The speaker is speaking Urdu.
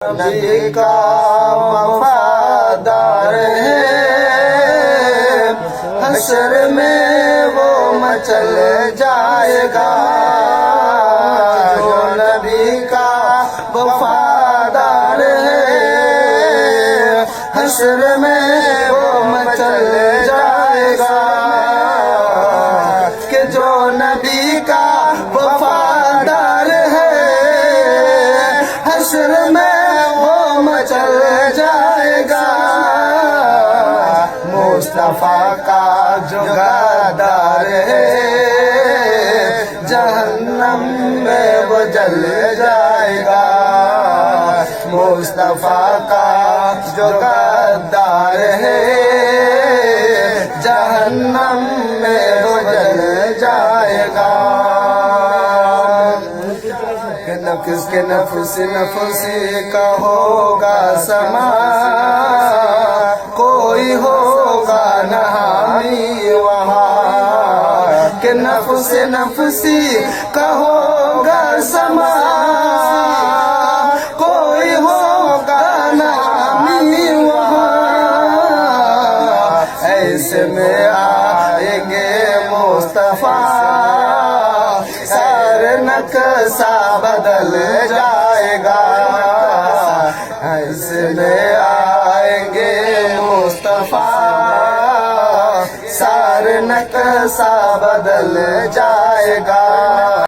نبی کا وفادار ہے، حشر میں وہ مچل جائے گا۔ جو نبی کا وفادار ہے، حشر میں وہ مچل جائے گا۔ کہ جو نبی کا وفادار ہے، حشر میں چل جائے گا۔ مصطفیٰ کا جو غدار ہے، جہنم میں وہ جل جائے گا۔ مصطفیٰ کا جو غدار ہے، جہنم میں وہ جل جائے گا۔ نفس کے نفسی کا ہوگا سما، کوئی ہوگا نہ حامی وہاں۔ کہ نفسی کا ہوگا سما، کوئی ہوگا نہ حامی وہاں۔ ایسے میں آئیں گے مصطفیٰ، نقشہ بدل جائے گا۔ ایسے میں آئیں گے مصطفیٰ، سارے نقشہ بدل جائے گا۔